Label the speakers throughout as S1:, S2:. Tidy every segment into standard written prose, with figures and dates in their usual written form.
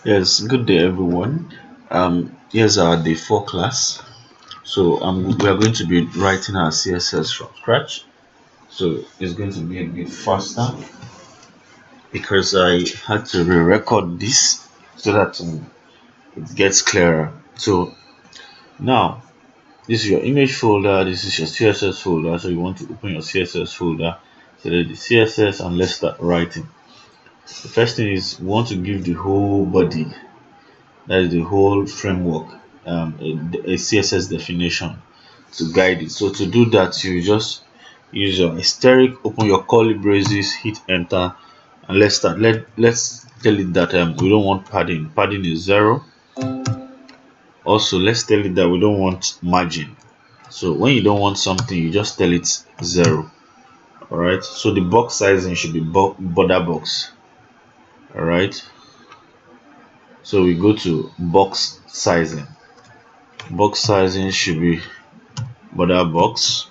S1: Yes, good day everyone. Here's our day 4 class. So we are going to be writing our CSS from scratch. So it's going to be a bit faster because I had to re-record this so that it gets clearer. So now this is your image folder. This is your CSS folder. So you want to open your CSS folder. Select the CSS and let's start writing. The first thing is we want to give the whole body, that is the whole framework, a CSS definition to guide it. So to do that, you just use your asterisk, open your curly braces, hit enter, and let's start. Let's tell it that we don't want padding. Padding is 0. Also, let's tell it that we don't want margin. So when you don't want something, you just tell it 0. All right. So the box sizing should be border box. All right. So we go to box sizing. Box sizing should be border box.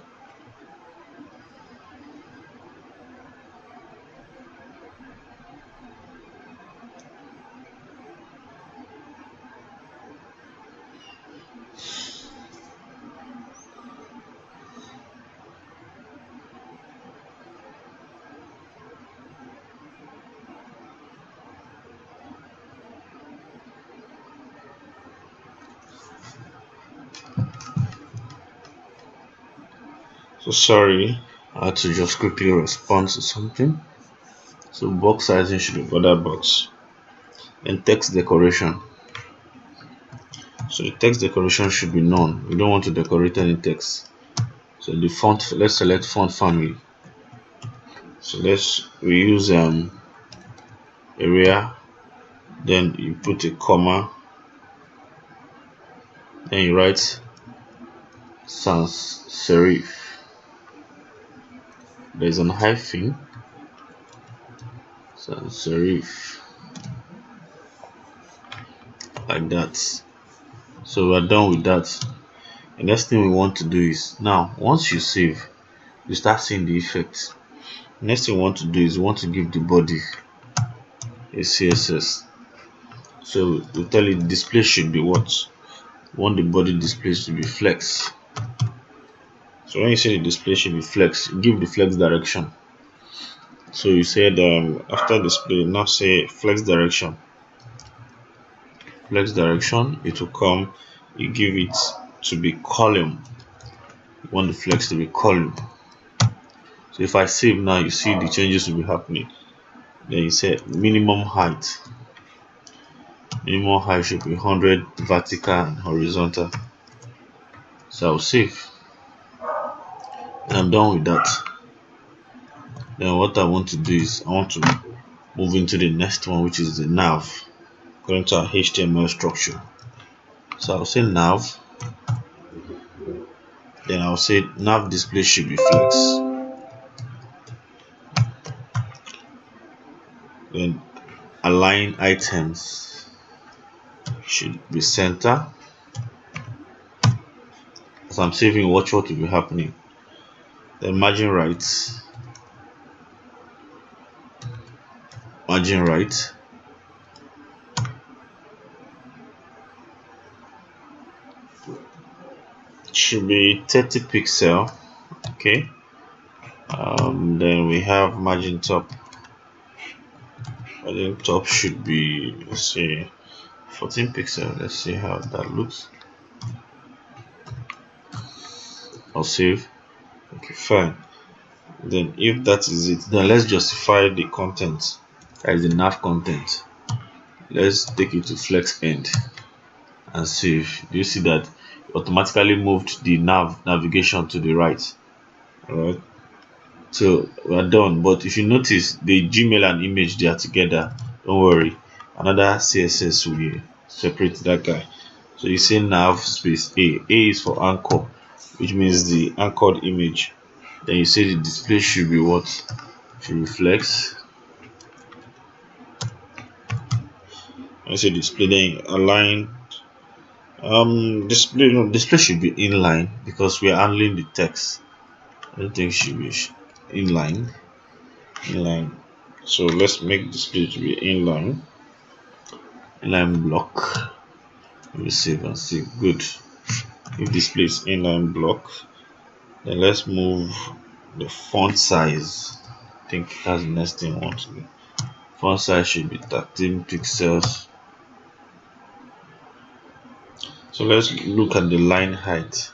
S1: So sorry, I had to just quickly respond to something. So box sizing should be border box. And text decoration. So the text decoration should be none. We don't want to decorate any text. So the font, let's select font family. So we use area, then you put a comma, then you write sans serif. There's an hyphen, sans serif, like that. So we're done with that. The next thing we want to do is, now once you save, you start seeing the effects. Next thing we want to do is we want to give the body a CSS. So we tell it display should be what? We want the body display to be flex. So when you say the display should be flex, you give the flex direction. So you said after display, now say flex direction. Flex direction, it will come. You give it to be column. You want the flex to be column. So if I save now, you see the changes will be happening. Then you say minimum height. Minimum height should be 100 vertical and horizontal. So I'll save. And I'm done with that. Then what I want to do is I want to move into the next one, which is the nav, according to our HTML structure. So I'll say nav. Then I'll say nav display should be flex. Then align items should be center. As I'm saving, watch what will be happening. Then margin right. Margin right. Should be 30 pixel. Okay. Then we have margin top. Margin top should be, let's say, 14 pixel. Let's see how that looks. I'll save. Okay, fine. Then if that is it, then let's justify the content. That is the nav content. Let's take it to flex end and save. Do you see that it automatically moved the navigation to the right? Alright. So we're done. But if you notice the Gmail and image, they are together. Don't worry. Another CSS will separate that guy. So you say nav space A. A is for anchor, which means the anchored image. Then you say the display should be what? Should be flex. I say display, then align. Display should be inline because we are handling the text. I don't think it should be inline. So let's make display to be inline. inline block. Let me save and see. Good. If displays inline block, then let's move the font size. I think that's the next thing I want to do. Font size should be 13 pixels. So let's look at the line height.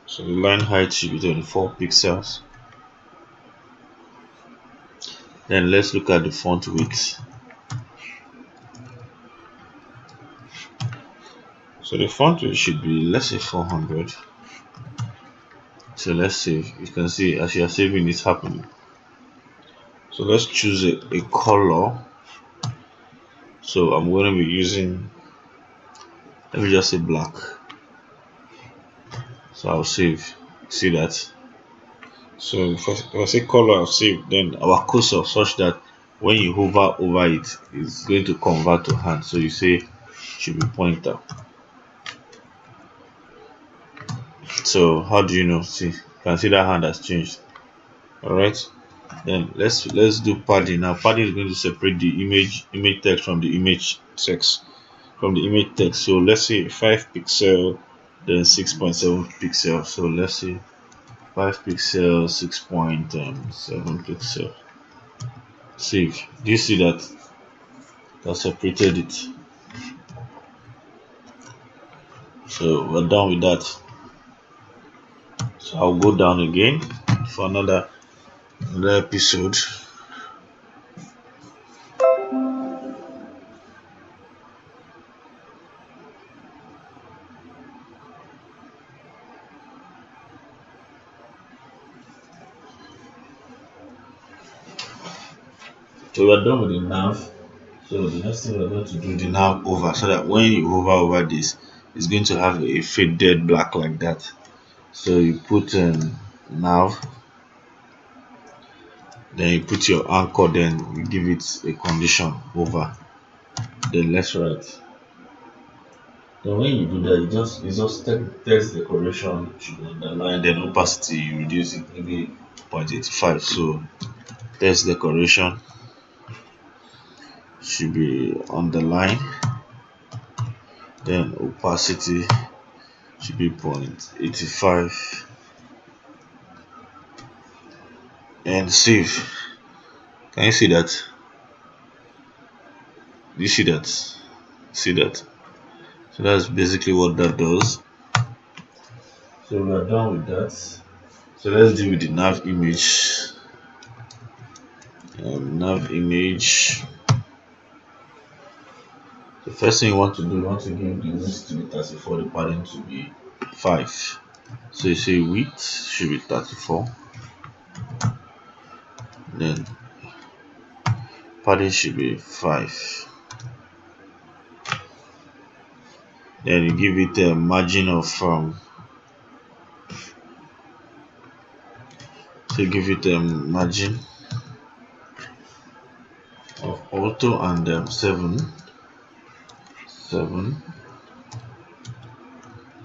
S1: So the line height should be 24 pixels. Then let's look at the font width. So the font width should be, let's say, 400. So let's save. You can see as you are saving, it's happening. So let's choose a color. So I'm going to be using, let me just say black. So I'll save. See that? So if I say color, I'll save. Then our cursor such that when you hover over it, it's going to convert to hand. So you say should be pointer. So how do you know? See, you can see that hand has changed. All right. Then let's do padding. Now padding is going to separate the image text from the image text So let's say 5 pixel, then 6.7 pixel. So let's say 5 pixel, 6.7 pixel. Save. Do you see that? That separated it. So we're done with that. So I'll go down again for another episode. So we're done with the nav. So the next thing we're going to do the nav over, so that when you hover over this, it's going to have a faded black like that. So you put nav, then you put your anchor, then you give it a condition over, then left right. Then when you do that, you just text decoration should be underlined, then opacity you reduce it maybe 0.85. So text decoration should be underlined, then opacity should be 0.85, and save. Can you see that? Do you see that? See that? So that's basically what that does. So we are done with that. So let's deal with the nav image. Nav image. The first thing you want to do, you want to give the width to be 34, the padding to be 5. So you say width should be 34. Then padding should be 5. Then you give it a margin of so you give it a margin of auto and 7.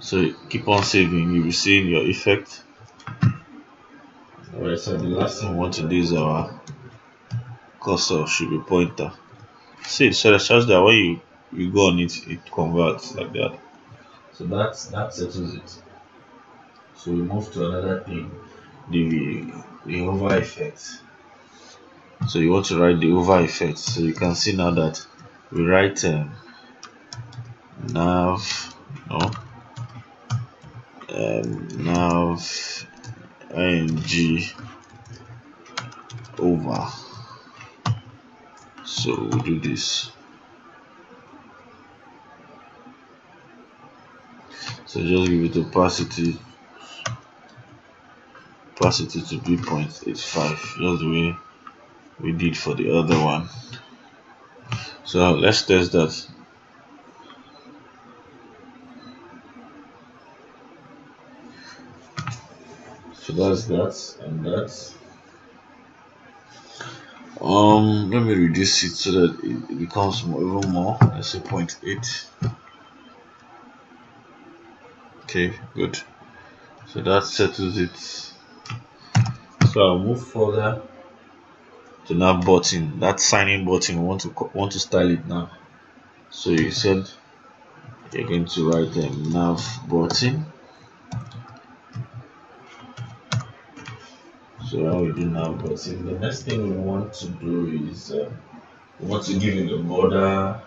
S1: So keep on saving, you'll be seeing your effect. Alright, so the last thing we want to do is our cursor should be pointer. See, so it's just that when you go on it, it converts like that. So that settles it. So we move to another thing, the hover effect. So you want to write the hover effect. So you can see now that we write nav no nav ing over. So we'll do this. So just give it opacity to be 0.85, just the way we did for the other one. So let's test that. So that's that and that. Let me reduce it so that it becomes even more. Let's say 0.8. Okay, good. So that settles it. So I'll move further. to nav button, that signing button, we want to style it now. So you said you're going to write nav button. So how we do nav button? The next thing we want to do is we want to give it a border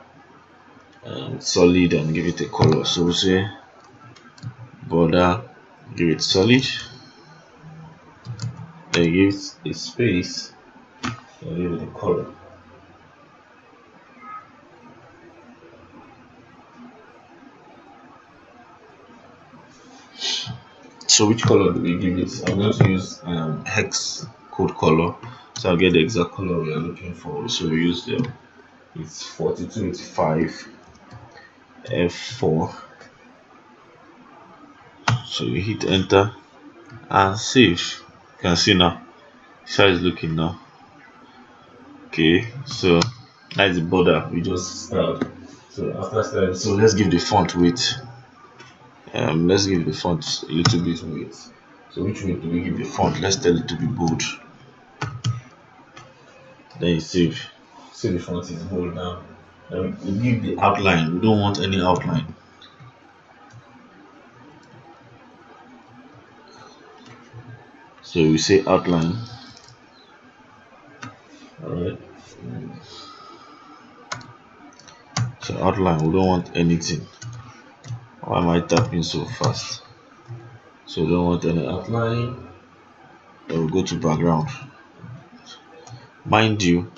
S1: solid and give it a color. So we say border, give it solid, then give it a space, and give it a color. So which color do we give it? I'm going to use hex code color, so I'll get the exact color we are looking for. So we use the it's 4285 F4. So we hit enter and save. You can see now how it's looking now. Okay, so that's the border we just styled. So after styling, so let's give the font weight. Let's give the font a little bit weight. So which weight do we give the font? Let's tell it to be bold. Then you save. See the font is bold now. Then we give the outline. We don't want any outline. So we say outline. Alright. So outline, we don't want anything. Why am I tapping so fast? So we don't want any outline. Then we'll go to background. Mind you,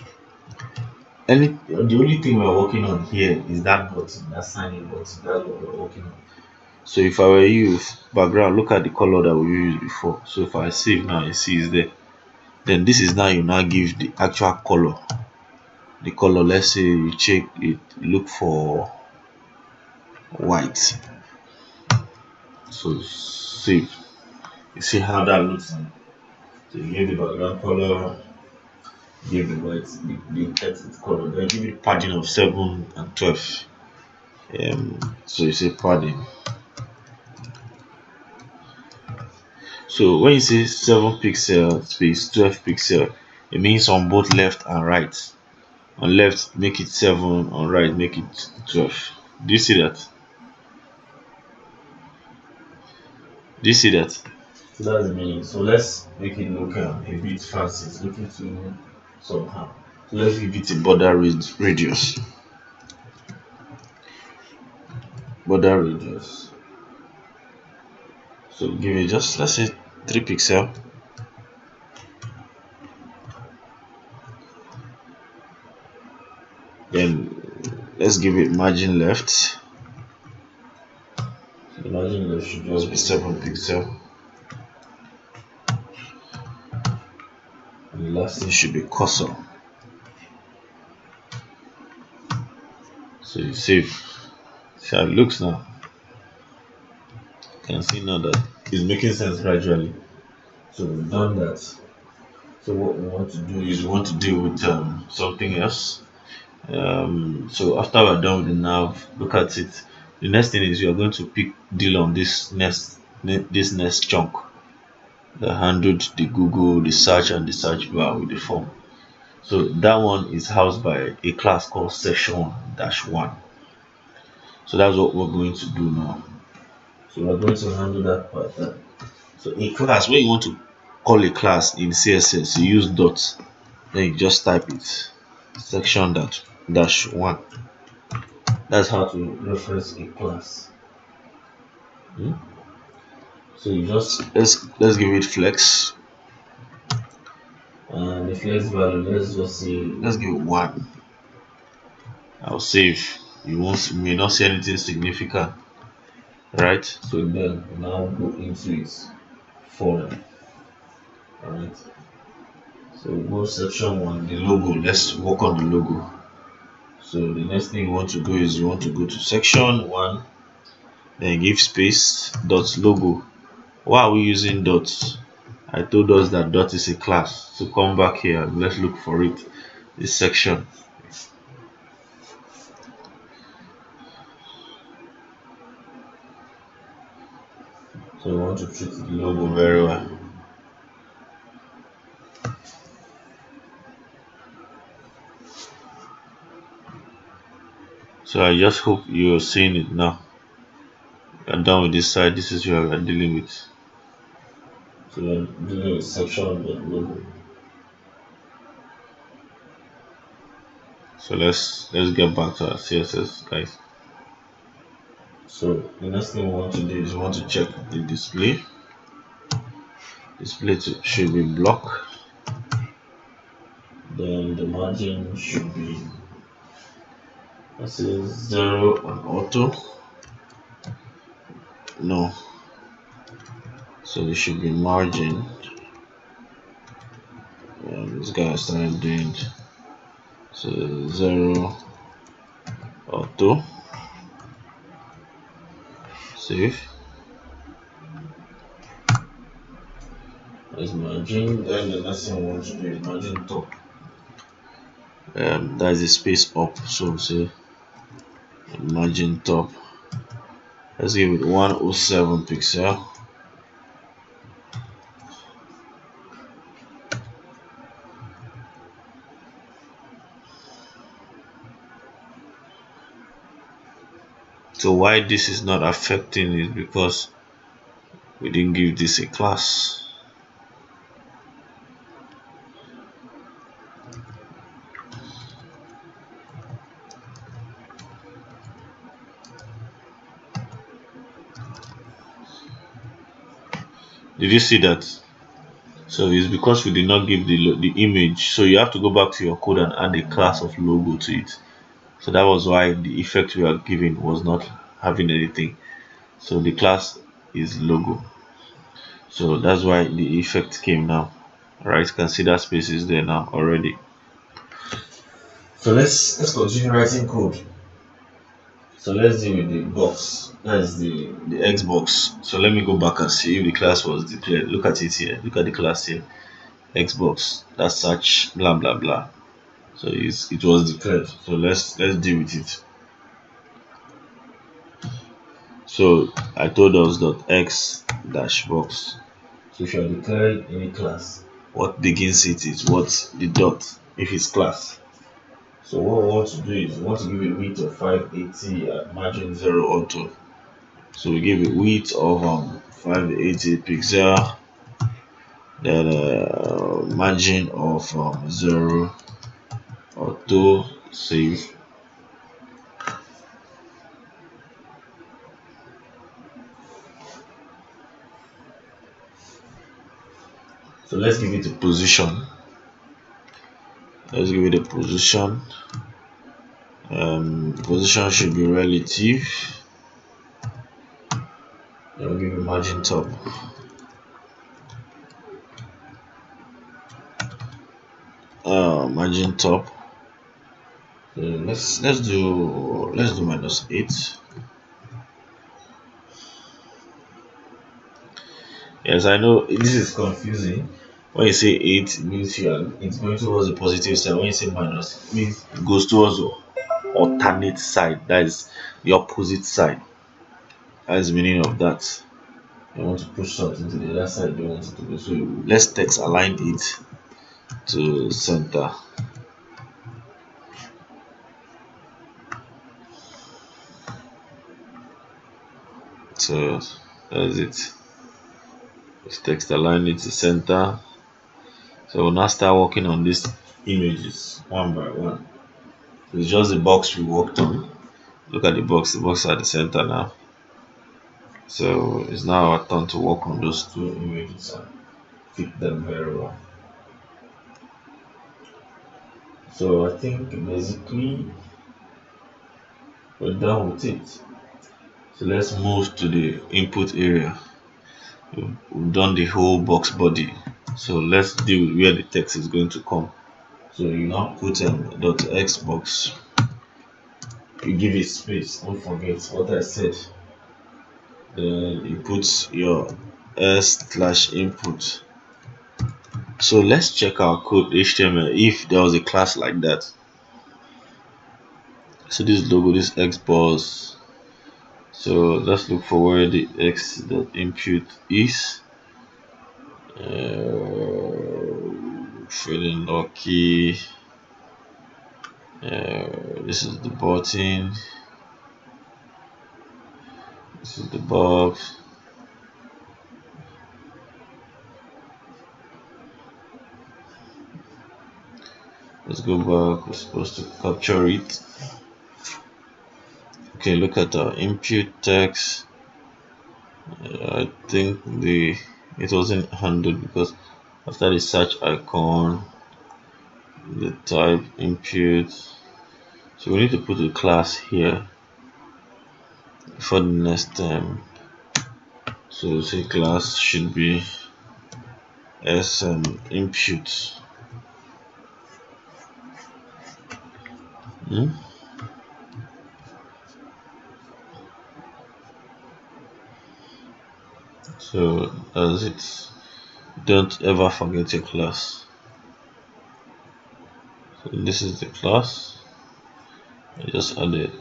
S1: the only thing we're working on here is that button, that signing button. That's what we're working on. So if I were you, background, look at the color that we used before. So if I save now, you see it's there. Then this is now you now give the actual color. The color, let's say you check it, look for white. So save. You see how that looks. So you give the background color, give the white, the text color, then give it padding of 7 and 12. So you say padding. So when you say 7 pixel space 12 pixel, it means on both left and right. On left make it 7, on right make it 12. Do you see that? Do you see that? So that's the meaning. So let's make it look a bit fancy. It's looking too somehow. So let's give it a border radius. Border radius. So give it just, let's say 3 pixel. Then let's give it margin left. The margin left should just be 7 pixel. And the last thing should be cursor. So you save. See how it looks now. You can see now that it's making sense gradually. So we've done that. So what we want to do is we want to deal with something else. So after we're done with the nav, look at it. The next thing is you are going to deal on this next chunk that handled the Google, the search, and the search bar with the form. So that one is housed by a class called section-1. So that's what we're going to do now. So we're going to handle that part. So in class, when you want to call a class in CSS, you use dot. Then you just type it section-1. That's how to reference a class. So you just let's give it flex, and the flex value, let's just say, let's give it 1. I'll save. You may not see anything significant, right? So then now go into its folder. Alright. So go section-1, the logo. Let's work on the logo. So the next thing you want to do is you want to go to section-1, then give space dot logo. Why are we using dots? I told us that dot is a class. So come back here and let's look for it. This section. So we want to treat the logo very well. So I just hope you're seeing it now. I'm done with this side. This is where we are dealing with. So we're dealing with section and logo. So let's get back to our CSS, guys. So the next thing we want to do is we want to check the display. Should be block. Then the margin should be, let's say, 0 on auto. No. So it should be margin. This guy started doing it. So 0 auto. Save. There's margin. Then the next thing we want to do is margin top. That is a space up. So say margin top. Let's give it 107 pixel. So why this is not affecting it, because we didn't give this a class. Did you see that? So it's because we did not give the image. So you have to go back to your code and add a class of logo to it. So that was why the effect we are giving was not having anything. So the class is logo. So that's why the effect came now. Alright, consider spaces there now already. So let's continue writing code. So let's deal with the box. That is the Xbox. So let me go back and see if the class was declared. Look at it here. Look at the class here. Xbox. That's such blah blah blah. So it was declared. So let's deal with it. So I told us .x dash box. So if you are declaring any class, what begins it is what the dot if it's class. So what we want to do is we want to give a width of 580 at margin 0 auto. So we give a width of 580 pixel, then margin of 0 auto, save. So let's give it a position. Let's give it a position. Position should be relative. I'll give it margin top. Margin top. So let's do -8. Yes, I know this is confusing. When you say 8, it means it's going towards the positive side. When you say minus, it means it goes towards the alternate side. That is the opposite side. That is the meaning of that. You want to push something to the other side, you want it to go. So let's text align it to center. So that's it. Let's text align it to center. So we'll now start working on these images one by one. It's just the box we worked on. Look at the box at the center now. So it's now our turn to work on those two images and fit them very well. So I think basically we're done with it. So let's move to the input area. We've done the whole box body. So let's deal with where the text is going to come. So you now put .xbox. You give it space. Don't forget what I said. Then you put your s/input. So let's check our code HTML if there was a class like that. So this logo, this Xbox. So let's look for where the x.input is. Feeling lucky. This is the button. This is the box. Let's go back. We're supposed to capture it. Okay, look at our input text. I think it wasn't handled because after the search icon, the type input. So we need to put a class here for the next time. So say class should be as input. Hmm? So as it, don't ever forget your class. So this is the class. I just added.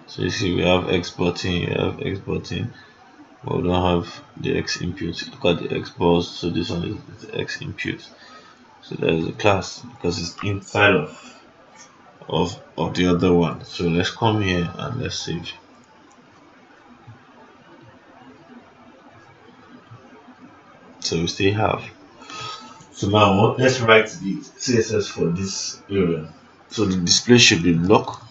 S1: So you see we have X button, you have X button, but we don't have the X input. Look at the X bus. So this one is the X input. So there is a class because it's inside of the other one. So let's come here and let's save. So we still have. So now let's write the CSS for this area. So the display should be block.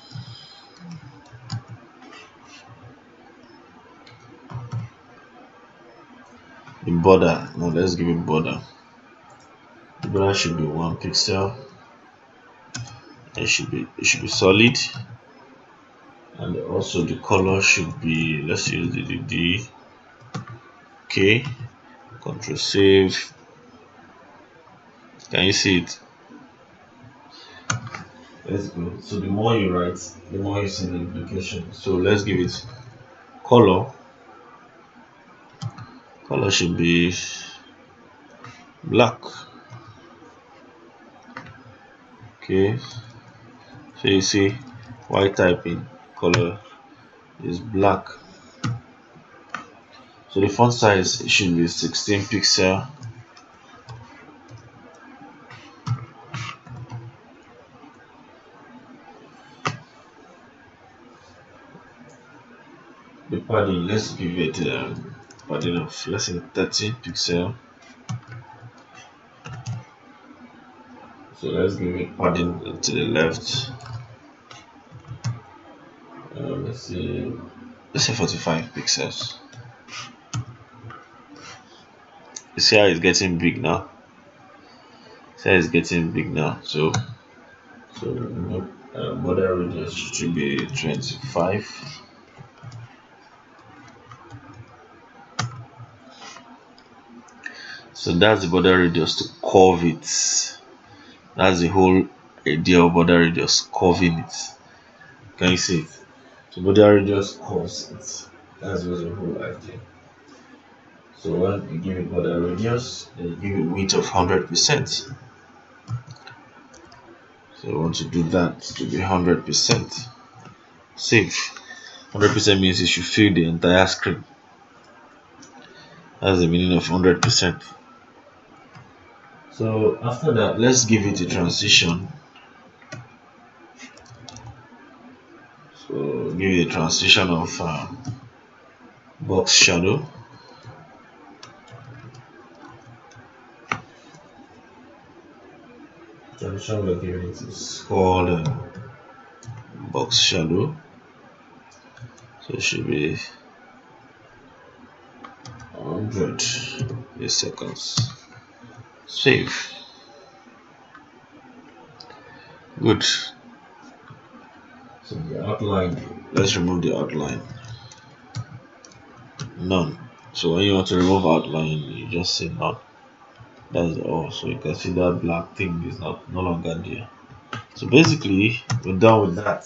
S1: The border. Now let's give it border. The border should be 1 pixel. It should be solid. And also the color should be, let's use the DD. Okay. Control save. Can you see it? Let's go. So the more you write, the more you see the implication. So let's give it color. Color should be black. Okay. So you see white typing color is black. So the font size should be 16 pixel. The padding, let's give it padding of, let's say, 13 pixel. So let's give it padding to the left. Let's say 45 pixels. You see how it's getting big now. See how it's getting big now. So border radius should be 25. So that's the border radius to curve it. That's the whole idea of border radius, curving it. Can you see it? So border radius curves it. That's what the whole idea. So when you give it border radius, then you give it width of 100%. So I want to do that to be 100%. Save. 100% means you should fill the entire screen. That's the meaning of 100%. So after that, let's give it a transition. So give it a transition of box shadow. Transition we're giving it is called box shadow. So it should be 100 seconds. Save. Good. So the outline, let's remove the outline. None. So when you want to remove outline, you just say none. That's all. So you can see that black thing is no longer there. So basically, we're done with that.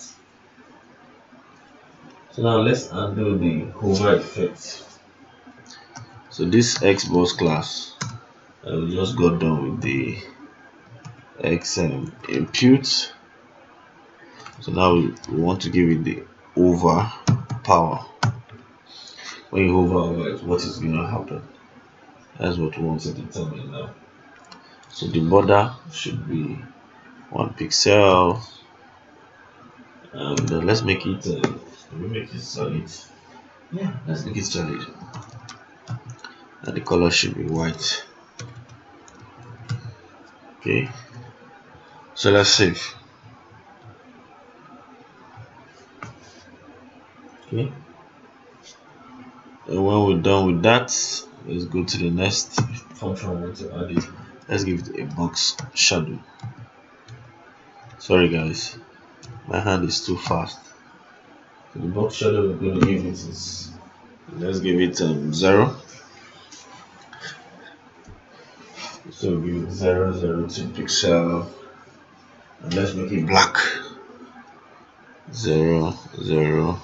S1: So now let's undo the hover effect. So this Xbox class, we just got done with the X input. So now we want to give it the over power. When you hover over it, what is going to happen? That's what we want to determine now. So the border should be 1 pixel, Then let's make it solid. Yeah, let's make it solid. And the color should be white. Okay, so let's save. Okay, and when we're done with that, let's go to the next function I want to add it. Let's give it a box shadow. Sorry guys, my hand is too fast. So the box shadow we're going to give it is, let's give it 0. So give it 002 pixel, and let's make it black. 002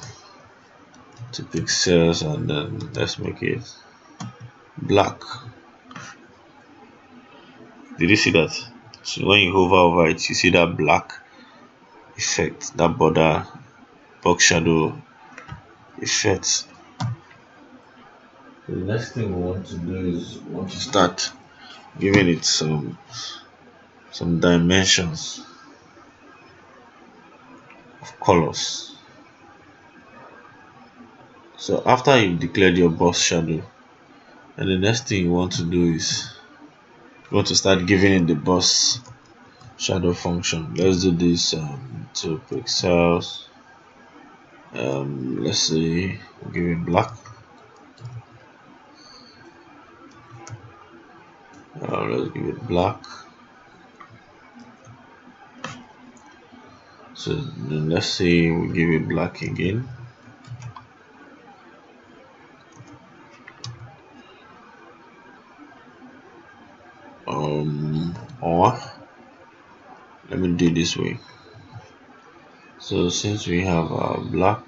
S1: pixels, and then let's make it black. Did you see that? So when you hover over it, you see that black effect, that border box shadow effect. The next thing we want to do is we want to start giving it some dimensions of colors. So after you've declared your box shadow, and the next thing you want to do is you want to start giving it the box shadow function. Let's do this 2 pixels. Let's say give it black. Let's give it black. So then let's say we give it black again. Or let me do it this way. So since we have black,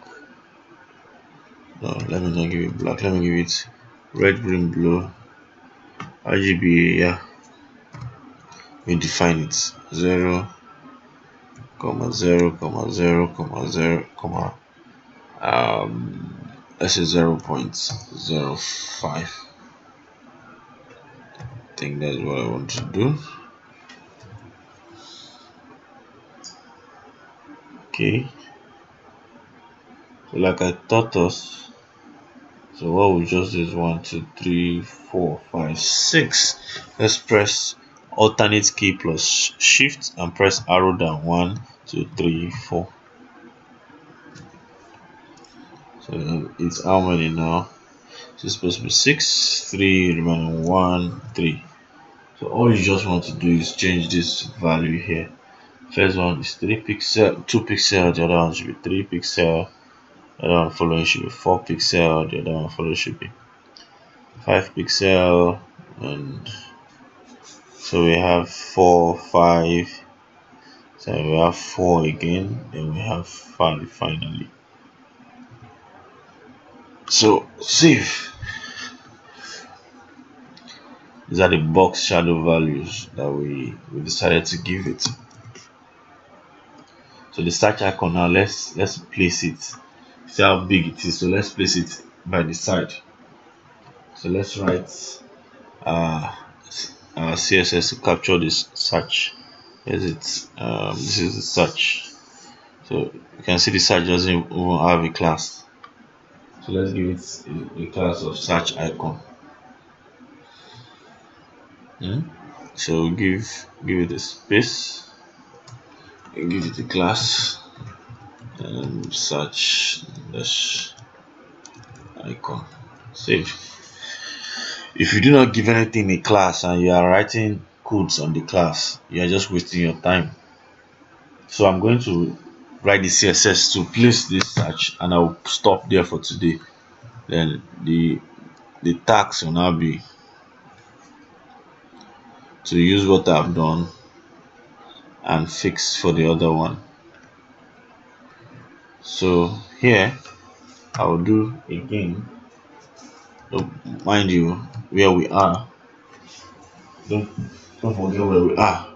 S1: no, let me not give it black. Let me give it red, green, blue, RGB. Yeah, we define it 0, 0, 0, 0, let's say 0.05. I think that's what I want to do. Okay, so like I taught us, so what we just do is 1, 2, 3, 4, 5, 6. Let's press alternate key plus shift and press arrow down. 1, 2, 3, 4. So it's how many now? So it's supposed to be 6, 3, remaining 1, 3. So all you just want to do is change this value here. First one is 3 pixel, 2 pixel, the other one should be 3 pixel, the other one following should be 4 pixel, the other one following should be 5 pixel, and so we have 4, 5, so we have 4 again, then we have 5 finally. So save. These are the box shadow values that we decided to give it. So the search icon now, let's place it. See how big it is. So let's place it by the side. So let's write CSS to capture this search. Is it? This is the search. So you can see the search doesn't even have a class. So let's give it a class of search icon. So give it a space and give it a class search dash icon. Save. If you do not give anything a class and you are writing codes on the class, you are just wasting your time. So I'm going to write the CSS to place this search, and I'll stop there for today. Then the task will now be to use what I've done and fix for the other one. So here I will do again. Mind you, where we are. Don't forget where we are.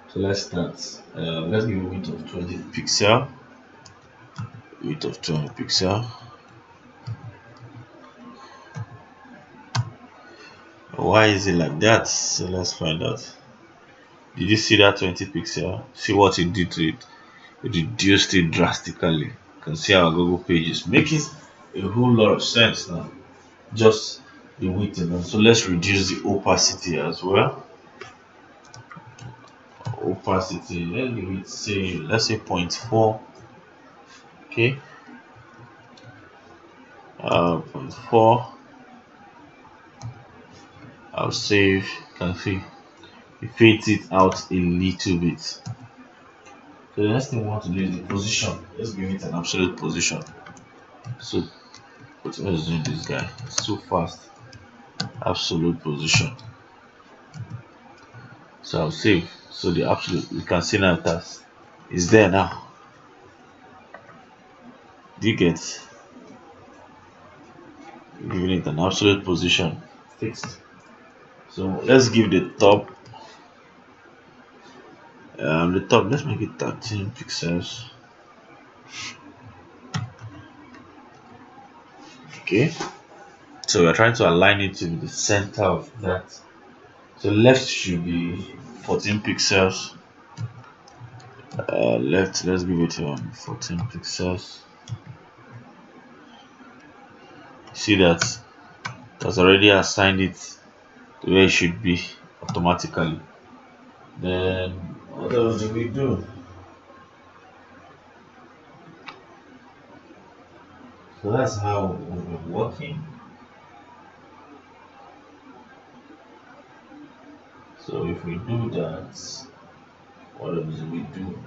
S1: So let's start. Let's give a width of 20 pixel. Width of 20 pixel. Why is it like that? So let's find out. Did you see that 20 pixel? See what it did to it? It reduced it drastically. You can see our Google page is making a whole lot of sense now. Just the width alone. So let's reduce the opacity as well. Opacity, let's give it say, let's say 0.4. Okay, 0.4. I'll save. Can see it fades it out a little bit. So the next thing we want to do is the position. Let's give it an absolute position. So what is doing this guy? It's so fast. Absolute position. So I'll save. So the absolute, you can see now that is there now. Do you get? Giving it an absolute position. Fixed. So let's give the top, let's make it 13 pixels. Okay. So we're trying to align it to the center of that. So left should be 14 pixels. Left, let's give it 14 pixels. See that that's already assigned it to where it should be automatically. Then what else do we do? So that's how we're working. So if we do that, what else do we do?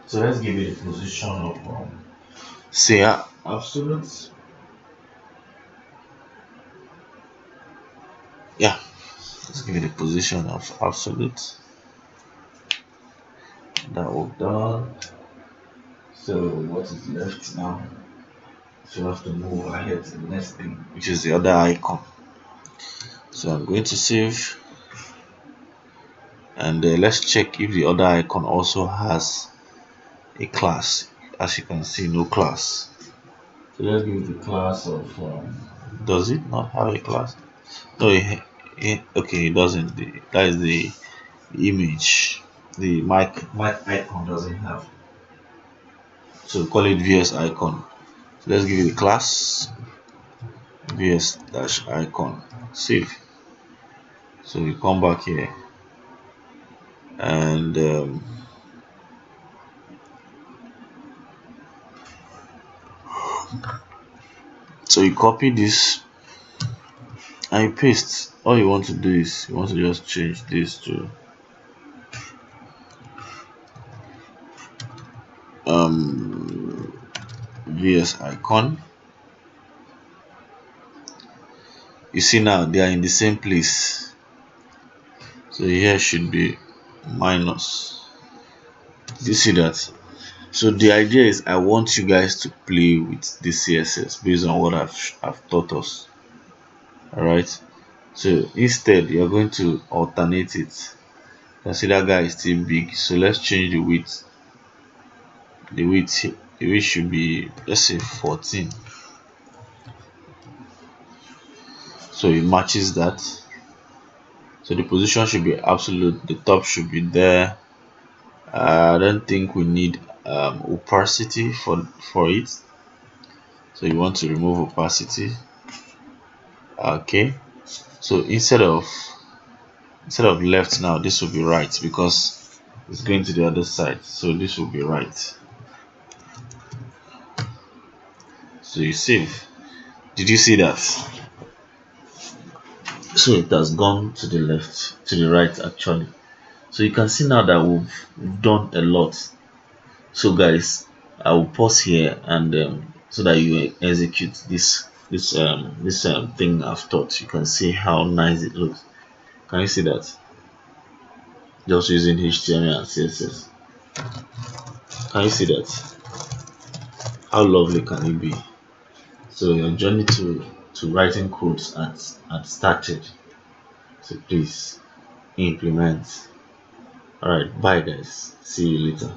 S1: So let's give it a position of say absolute. Yeah, let's give it a position of absolute. That we've done. So what is left now? So we have to move ahead to the next thing, which is the other icon. So I'm going to save, and let's check if the other icon also has a class. As you can see, no class. So let's give it the class of does it not have a class? No, okay, it doesn't. That is the image. The mic icon doesn't have. So call it VS icon. So let's give it a class VS dash icon. Save. So we come back here, and so you copy this and you paste. All you want to do is you want to just change this to VS icon. You see now they are in the same place. So here should be minus. You see that? So the idea is I want you guys to play with the CSS based on what I've taught us. Alright. So instead you're going to alternate it. Consider guy is still big. So let's change the width. The width should be, let's say, 14. So it matches that. So the position should be absolute, the top should be there. I don't think we need opacity for it. So you want to remove opacity. Okay. So instead of left now, this will be right because it's going to the other side. So this will be right. So you save. Did you see that? So it has gone to the left, to the right actually. So you can see now that we've done a lot. So guys, I will pause here and so that you execute this thing I've taught. You can see how nice it looks. Can you see that? Just using HTML and CSS. Can you see that? How lovely can it be? So your journey to writing codes had started. So please implement. Alright, bye guys. See you later.